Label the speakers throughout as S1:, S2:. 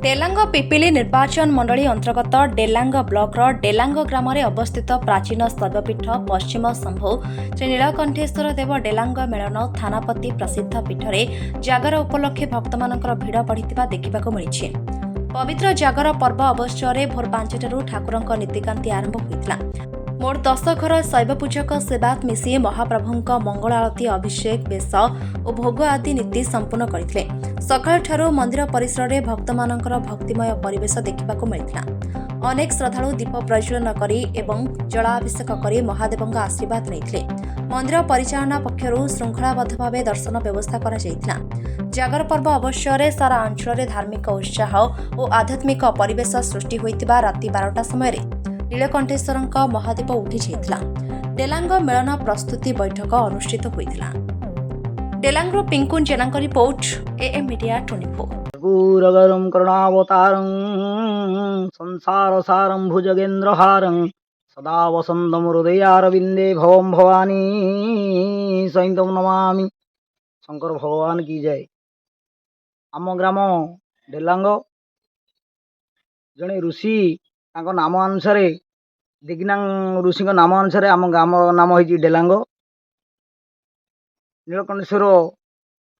S1: ଡେଲାଙ୍ଗ ପିପିଲି ନିର୍ବାଚନ ମଣ୍ଡଳୀ ଅନ୍ତର୍ଗତ ଡେଲାଙ୍ଗ ବ୍ଲକର ଡେଲାଙ୍ଗ ଗ୍ରାମରେ ଅବସ୍ଥିତ ପ୍ରାଚୀନ ଶୈବପୀଠ ପଶ୍ଚିମ ଶମ୍ଭୁ ଶ୍ରୀ ନୀଳକଣ୍ଠେଶ୍ୱର ଦେବ ଡେଲାଙ୍ଗ ମେଳନ ଥାନାପତି ପ୍ରସିଦ୍ଧ ପୀଠରେ ଜାଗର ଉପଲକ୍ଷେ ଭକ୍ତମାନଙ୍କର ଭିଡ଼ ବଢ଼ିଥିବା ଦେଖିବାକୁ ମିଳିଛି। ପବିତ୍ର ଜାଗର ପର୍ବ ଅବସରରେ ଭୋର 5ଟାରୁ ଠାକୁରଙ୍କ ନୀତିକାନ୍ତି ଆରମ୍ଭ ହୋଇଥିଲା। ମୋଟ 10 ଘର ଶୈବପୂଜକ ସେବାୟତ ମିଶି ମହାପ୍ରଭୁଙ୍କ ମଙ୍ଗଳ ଆଳତୀ ଅଭିଷେକ ବେଶ ଓ ଭୋଗ ଆଦି ନୀତି ସମ୍ପୂର୍ଣ୍ଣ କରିଥିଲେ। ସକାଳଠାରୁ ମନ୍ଦିର ପରିସରରେ ଭକ୍ତମାନଙ୍କର ଭକ୍ତିମୟ ପରିବେଶ ଦେଖିବାକୁ ମିଳିଥିଲା। ଅନେକ ଶ୍ରଦ୍ଧାଳୁ ଦୀପ ପ୍ରଜ୍ୱଳନ କରି ଏବଂ ଜଳାଭିଷେକ କରି ମହାଦେବଙ୍କ ଆଶୀର୍ବାଦ ନେଇଥିଲେ। ମନ୍ଦିର ପରିଚାଳନା ପକ୍ଷରୁ ଶୃଙ୍ଖଳାବଦ୍ଧ ଭାବେ ଦର୍ଶନ ବ୍ୟବସ୍ଥା କରାଯାଇଥିଲା। ଜାଗର ପର୍ବ ଅବସରରେ ସାରା ଅଞ୍ଚଳରେ ଧାର୍ମିକ ଉତ୍ସାହ ଓ ଆଧ୍ୟାତ୍ମିକ ପରିବେଶ ସୃଷ୍ଟି ହୋଇଥିବା ରାତି 12ଟା ସମୟରେ ନୀଳକଣ୍ଠେଶ୍ୱରଙ୍କ ମହାଦୀପ ଉଠିଯାଇଥିଲା। ଡେଲାଙ୍ଗ ମେଳନ ପ୍ରସ୍ତୁତି ବୈଠକ ଅନୁଷ୍ଠିତ ହୋଇଥିଲା। ଡେଲାଙ୍ଗରୁ ପିଙ୍କୁନ ଜେନାଙ୍କ ରିପୋର୍ଟ, AM ମିଡିଆ 24।
S2: पूरगरं करुणावतारं संसारसारं भुजगेन्द्रहारं सदा वसन्तं हृदयारविन्दे भवं भवानी सहितं नमामि। शंकर भगवान की जय। आम ग्राम डेलांग जड़े ऋषि नाम अनुसार दिग्नांग ऋषि नाम अनुसार आम ग्राम नाम हो डेलांग। नीलकंठेश्वर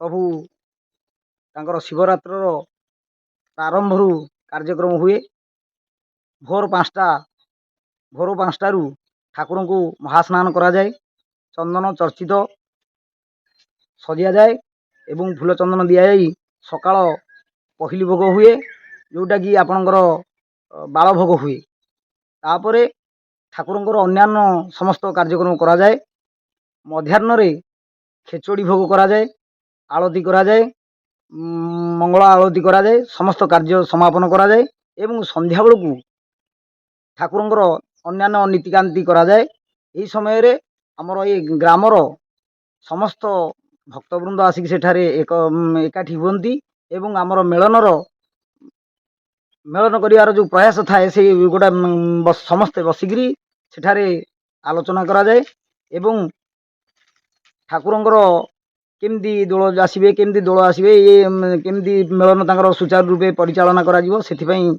S2: प्रभु तांकर शिवरात्र प्रारंभ कार्यक्रम हुए। भोर 5टारू ठाकुर को महास्नान करा जाए, चंदन चर्चित सजिया जाए एवं फूल चंदन दि जाए सकाळ पहली भोग हुए, जोटा कि आपणकर बाल भोग हुए। तापर ठाकुरंकर अन्यान्य समस्त कार्यक्रम करा जाए। मध्याह्न खेचोड़ी भोग करा जाए, आलती करा जाए, मंगल आलती करा जाए, समस्त कार्य समापन करा जाए एवं संध्या बेलू ठाकुरंकर अन्यान्य नीतिकांति करा जाए। यही समय रे हमर ये ग्रामर समस्त भक्तवृंद आसिक सेठारे एकाठी हुअन्ति एवं आमर मेलन करिवार जो प्रयास थाए से गोटा समस्ते बसिकी सेठारे आलोचना करा जाए एवं ठाकुरंकर केमती दोल आसबे केमती दोल आसबे ये केमती मेलन तांकर सुचारू रूपे परिचालना करा जिवो सेथिपई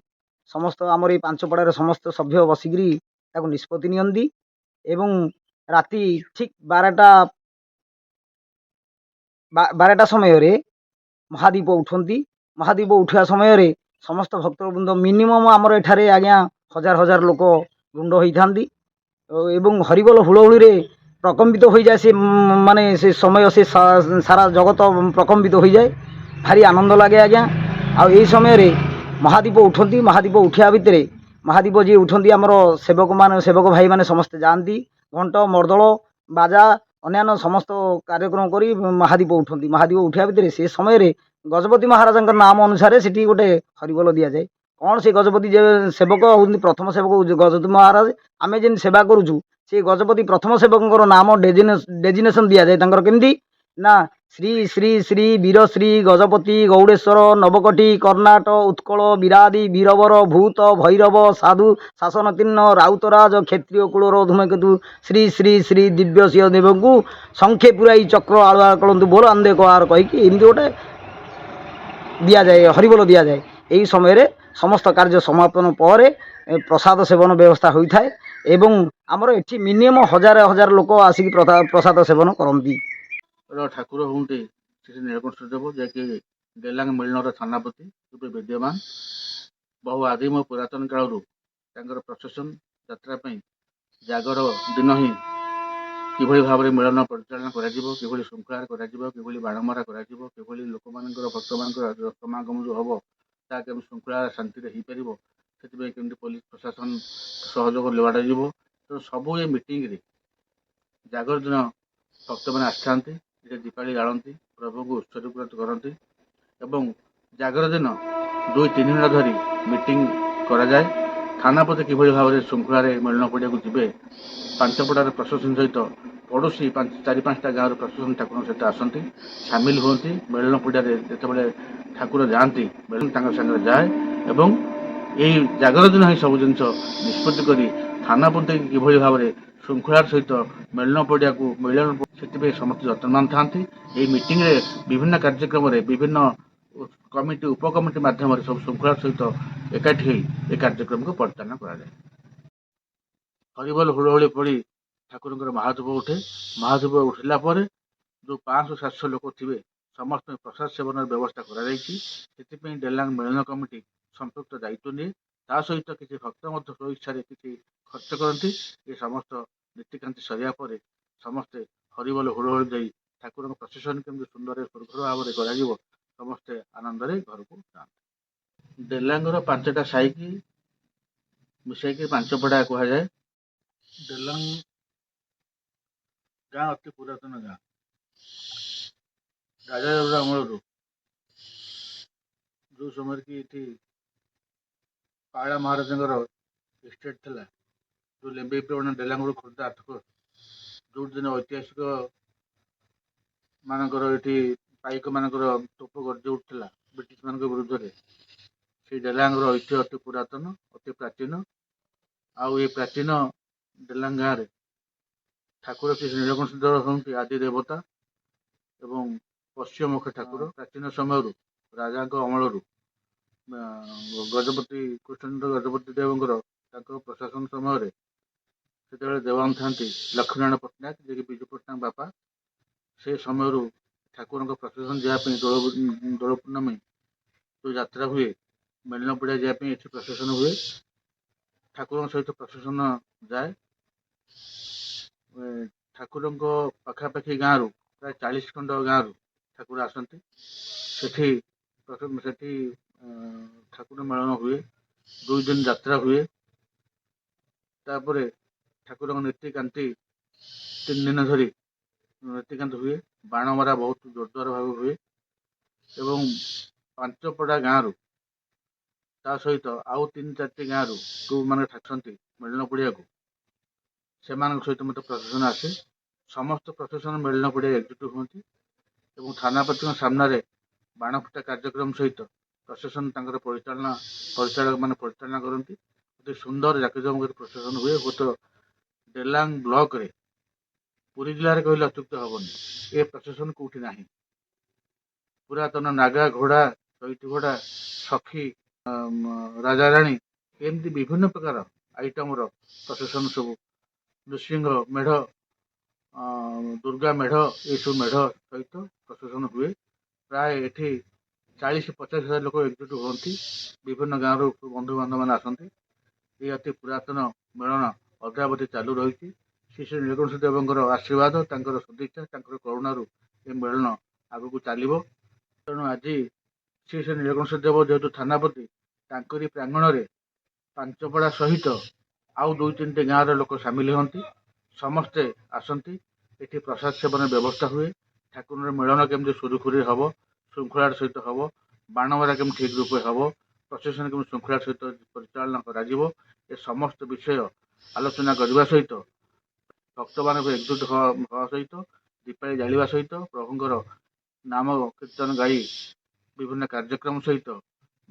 S2: समस्त आमर ये पांचपड़ार समस्त सभ्य बसिकी ताकू निष्पत्ति नियंती एवं राति ठीक 12टा समय रे महादीप उठती। महादीप उठा समय रे समस्त भक्तवृंद मिनिमम आमर एठारे आज्ञा हजार हजार लोक रुंड होता एवं हरिबोल हुलहुली रे प्रकम्पित हो जाए। से माने से समय से सारा जगत प्रकम्पित हो जाए, भारी आनंद लगे आज्ञा। आई समय रे महादीप उठती। महादीप उठा भितर महादीप जी उठती आमर सेवक भाई माने समस्ते जाती घंट मर्दल बाजा अन्यान्य समस्त कार्यक्रम करी महादीप उठती। महादीप उठा भितर से समय रे गजपति महाराज नाम अनुसार से गोटे हरिबोल दि जाए। कौन से गजपति सेवक होती प्रथम सेवक गजपति महाराज, आम जेन सेवा करुचु से गजपति प्रथम सेवक नाम डेजिनेशन दि जाए। केमती ना श्री श्री श्री वीर श्री गजपति गौड़ेश्वर नवकटी कर्णाट उत्कल विरादि वीरवर भूत भैरव साधु शासन तीर्ण राउतराज क्षेत्रीय कूलर धूमकेतु श्री श्री श्री दिव्य सिंह देव को संख्ये पुराई चक्र आलुआ कलंतु बोल आंदे कहार कहीकि एमती गोटे दि जाए, हरिबोल दि जाए। यही समय रे समस्त कार्य समापन पर प्रसाद सेवन व्यवस्था होता है एवं आमर एठी मिनिमम हजार हजार लोक आसिक प्रसाद सेवन करती।
S3: ठाकुर हूँ श्री नीलकंठेश्वर देव जैकि डेलांग मिलनर थानापति रूपे विद्यमान। बहु आदिम पुरातन कालू प्रशासन यात्रा जागर दिन ही किभली भाव में मिलन परिचालन कर श्रृंखला कि बाणमरा कर लोक भक्त मान समागम जो हम ता केमी श्रृंखला शांति हो पार से पुलिस प्रशासन सहयोग लड़ तो सबू ये मीटिंग रे जागर दिन भक्त मैंने आसती दीपावली आलती प्रभु को उत्सर्गीकृत करती एवं जागर दिन 2-3 दिन धरी मीटिंग करा जाए। थानापति किभली भाव में श्रृंखला मिलन पड़िया को जी पांचपड़ार प्रशासन सहित पड़ोशी 4-5टा गाँव प्रशासन ठाकुर सहित आसती सामिल होती मिलन पड़िया जिते ठाकुर जाती सागर जाए एवं यही जागर दिन ही सब जिन निष्पत्ति कर थानापति किभली भाव में श्रृंखलार सहित मिलन पड़िया को मिलन से समस्त जत्नवान था। मीटिंग रे विभिन्न कार्यक्रम विभिन्न कमिटी उपकमिटी माध्यम सब श्रृंखला सहित एकाठी होई ए कार्यक्रम को परिचालन करा जाए। हरिबोल हुड़हुड़ी पड़ी ठाकुर महाधूप उठे। महाधूप उठिला पर जो 500-700 लोक थे समस्त प्रसाद सेवन व्यवस्था कर डेलांग मिलन कमिटी संपुक्त दायित्व निए। ता सहित किसी भक्त स्वइच्छा किसी खर्च करती। ये समस्त नीतिकांति सरिया पर समस्ते हरिबोल हुड़हुड़ी दे ठाकुर प्रसेसन केमती सुंदर सुरक्षित भाव में कर समस्ते आनंद घर को जाते। डेलांगर 5टा साई की मिसाई 5 पड़ा कहुए। डेलांग गाँ अति पुरातन गाँ। राजा अमल जो समय की पाला महाराज स्टेट थी जो लेम्बे डेलांग खोर्धा आठक जो दिन ऐतिहासिक मानकर ये पाइक मानकर तोप गर्ज उठा ब्रिटिश मान विरुद्ध में से डेलांग ऐतिह्य अति पुरातन अति प्राचीन। आउ ये प्राचीन डेलांग गाँव में ठाकुर श्री नीलकंठ हूँ आदि देवता एवं पश्चिममुखी ठाकुर प्राचीन समय राजा अमल गजपति कृष्णचंद्र गजपति देवंकर प्रशासन समय से देवान था लक्ष्मीनारायण पट्टनायक जे विजु पट्टनायक बापा से समय ठाकुर प्रशासन जावाई दोल पूर्णमी जो यात्रा हुए मेलन पड़ा जावाई प्रशासन हुए। ठाकुर सहित प्रशासन जाए। ठाकुर पखापाखि गाँव प्राय 40 खंड गाँव ठाकुर आसती से ठाकुर मेलन हुए। 2 दिन यात्रा हुए। तापर ठाकुर नीतिकांति 3 दिन धरी नीतिकांति हुए। बाण मरा बहुत जोरदार भाव हुए एवं 5 पड़ा गाँव ता सहित आउ 3-4 गाँव जो मैंने ठाकुर मेलन पड़िया को से सहित मत प्रशासन आसे। समस्त प्रशासन मेलन पड़िया एकजुट होती और थानापति सामने बाण फुटा कार्यक्रम सहित प्रशासन परिचालक मान परिचालना करती। अति सुंदर जाकजमक प्रशासन हुए। तो डेलांग ब्लॉक रे पुरी जिले में कहले अत्युक्त हेनी ए प्रशासन कौटी ना। पुरातन नागा घोड़ा चैती घोड़ा सखी राजा राणी एमती विभिन्न प्रकार आइटम प्रशासन सब नृसिंह मेढ़ दुर्गा मेढ़ ये सब मेढ़ सहित प्रशासन हुए। प्राय एठी 40-50 हजार लोक एकजुट होती। विभिन्न गाँव बंधु बांधव मैंने आसती। ये अति पुरातन मेलन अद्यावधि चालू रही। श्री नीलकंठ देवंकर आशीर्वाद सदिच्छा करुणार ये मेलन आग को चलो। तेणु आज श्री नीलकंठ देव जेहेतु थानापति तांकरी प्रांगण में 5 पड़ा सहित आउ 2-3 गाँव लोक सामिल होती। समस्ते आसती। ये प्रसाद सेवन व्यवस्था हुए। ठाकुर मेलन केमती सुरुखुरी हम श्रृंखला सहित हम बाणमरा केम ठीक रूपे हम प्रशासन केम श्रृंखला सहित परिचालन कर समस्त विषय आलोचना करने सहित भक्त मान एकजुट हवा सहित दीपावली जावा सहित प्रभुंर नाम कीर्तन गाई विभिन्न कार्यक्रम सहित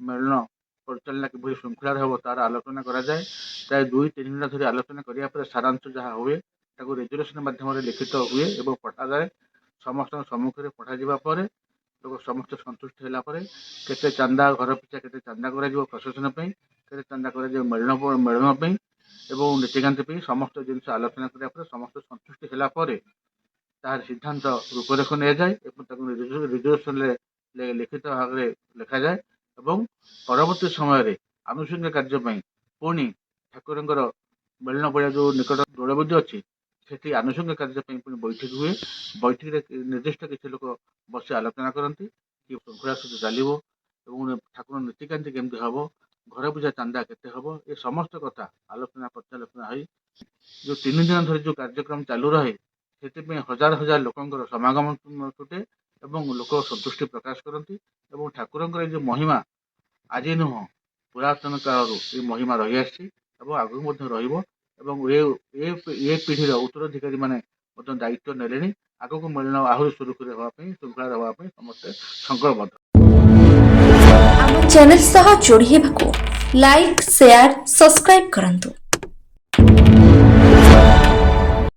S3: मेलन परिचालना कि श्रृंखला हम तार आलोचना कराए। प्राय 2-3 घंटा धरी आलोचना कराया सारांश जहाँ हुए रेजुलेसन माध्यम लिखित हुए और पठा जाए। समस्त सम्मुख में पठा लोग समस्त संतुष्ट होगापर केते चांदा घर पिछा केते चांदा कर प्रशासन केते चांदा कर मेलन एवं नीतिकांति समस्त जिनस आलोचना कराया समस्त संतुष्टि होगापर तार सिद्धांत रूपरेख नि जाए रिजर्वेशन लिखित भाव में लिखा जाए और परवर्ती समय आनुषंगिक कार्य पुणी ठाकुर मेलन पड़ा जो निकट दोलबुद्ध अच्छी से आनुषंगिक कार्य बैठक हुए। बैठक निर्दिष्ट किसी लोग बस आलोचना करती कि श्रृंखला सहित चलो ठाकुर नीतिकांति केमती हम घर पूजा चांदा केते हम ये समस्त कथा आलोचना पर्यालोचना हो जो 3 दिन धरी जो कार्यक्रम चालू रहे से हजार हजार लोकंर समागम टूटे और लोक संतुष्टि प्रकाश करती। ठाकुर जो महिमा आज नुह पुरातन काल ये महिमा रही आसी आगू ये पीढ़ी उत्तराधिकारी मैंने दायित्व ने आग को मिलन आहरी सुरुखुरी हाँपाई श्रृंखला हाँपाई समस्ते संकल्पबद्ध।
S1: ଆମ ଚ୍ୟାନେଲ ସହ ଯୋଡ଼ି ହେବାକୁ ଲାଇକ୍ ସେୟାର ସବସ୍କ୍ରାଇବ୍ କରନ୍ତୁ।